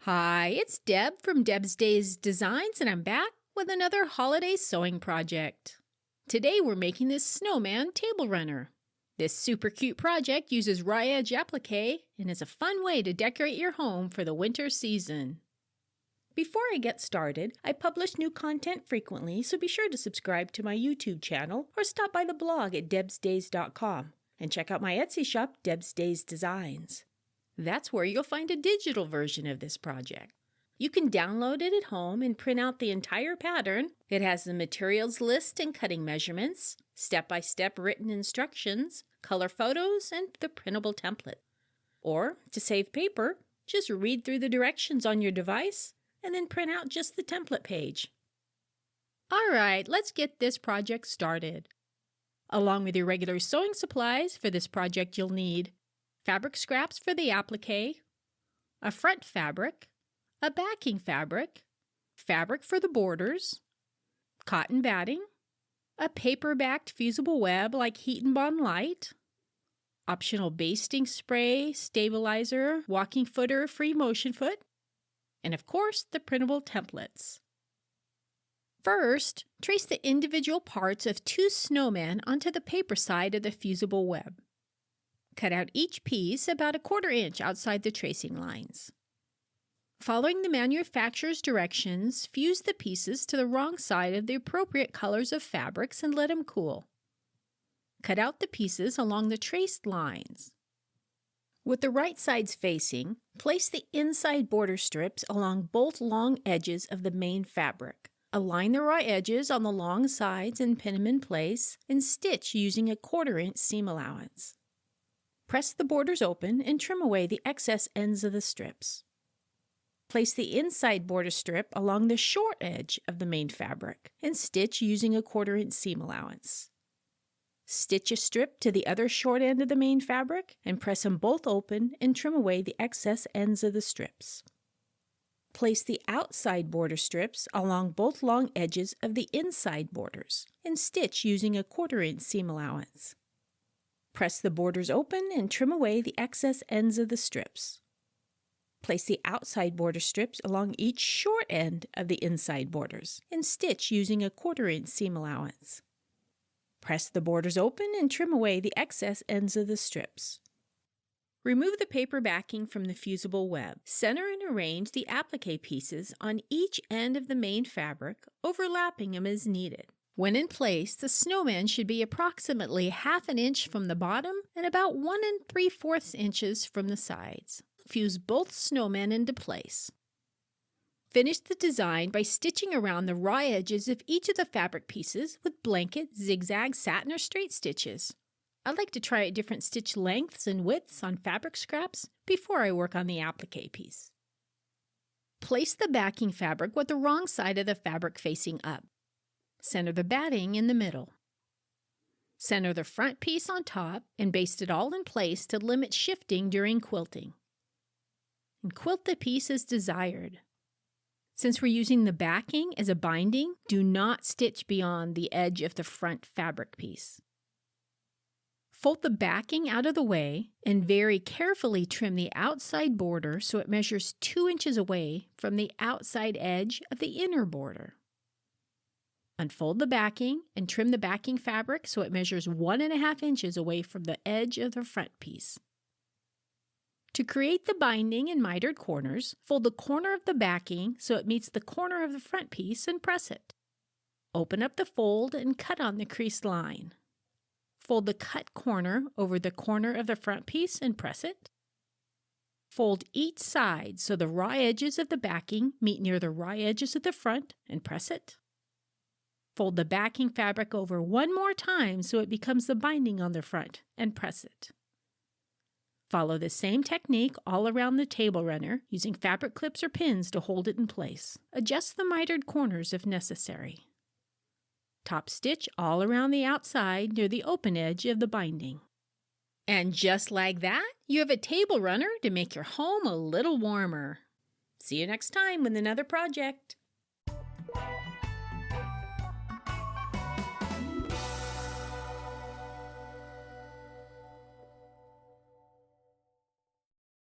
Hi, it's Deb from Deb's Days Designs, and I'm back with another holiday sewing project. Today we're making this snowman table runner. This super cute project uses raw edge applique and is a fun way to decorate your home for the winter season. Before I get started, I publish new content frequently, so be sure to subscribe to my YouTube channel or stop by the blog at debsdays.com and check out my Etsy shop, Deb's Days Designs. That's where you'll find a digital version of this project. You can download it at home and print out the entire pattern. It has the materials list and cutting measurements, step-by-step written instructions, color photos, and the printable template. Or, to save paper, just read through the directions on your device and then print out just the template page. Alright, let's get this project started. Along with your regular sewing supplies for this project, you'll need fabric scraps for the applique, a front fabric, a backing fabric, fabric for the borders, cotton batting, a paper-backed fusible web like Heat and Bond Light, optional basting spray, stabilizer, walking footer, free motion foot, and of course the printable templates. First, trace the individual parts of two snowmen onto the paper side of the fusible web. Cut out each piece about 1/4 inch outside the tracing lines. Following the manufacturer's directions, fuse the pieces to the wrong side of the appropriate colors of fabrics and let them cool. Cut out the pieces along the traced lines. With the right sides facing, place the inside border strips along both long edges of the main fabric. Align the raw edges on the long sides and pin them in place, and stitch using a 1/4 inch seam allowance. Press the borders open and trim away the excess ends of the strips. Place the inside border strip along the short edge of the main fabric and stitch using a 1/4 inch seam allowance. Stitch a strip to the other short end of the main fabric and press them both open and trim away the excess ends of the strips. Place the outside border strips along both long edges of the inside borders and stitch using a 1/4 inch seam allowance. Press the borders open and trim away the excess ends of the strips. Place the outside border strips along each short end of the inside borders and stitch using a 1/4 inch seam allowance. Press the borders open and trim away the excess ends of the strips. Remove the paper backing from the fusible web. Center and arrange the applique pieces on each end of the main fabric, overlapping them as needed. When in place, the snowman should be approximately 1/2 inch from the bottom and about 1 3/4 inches from the sides. Fuse both snowmen into place. Finish the design by stitching around the raw edges of each of the fabric pieces with blanket, zigzag, satin, or straight stitches. I like to try out different stitch lengths and widths on fabric scraps before I work on the applique piece. Place the backing fabric with the wrong side of the fabric facing up. Center the batting in the middle. Center the front piece on top and baste it all in place to limit shifting during quilting. And quilt the piece as desired. Since we're using the backing as a binding, do not stitch beyond the edge of the front fabric piece. Fold the backing out of the way and very carefully trim the outside border so it measures 2 inches away from the outside edge of the inner border. Unfold the backing and trim the backing fabric so it measures 1 1/2 inches away from the edge of the front piece. To create the binding and mitered corners, fold the corner of the backing so it meets the corner of the front piece and press it. Open up the fold and cut on the creased line. Fold the cut corner over the corner of the front piece and press it. Fold each side so the raw edges of the backing meet near the raw edges of the front and press it. Fold the backing fabric over one more time so it becomes the binding on the front and press it. Follow the same technique all around the table runner using fabric clips or pins to hold it in place. Adjust the mitered corners if necessary. Top stitch all around the outside near the open edge of the binding. And just like that, you have a table runner to make your home a little warmer. See you next time with another project.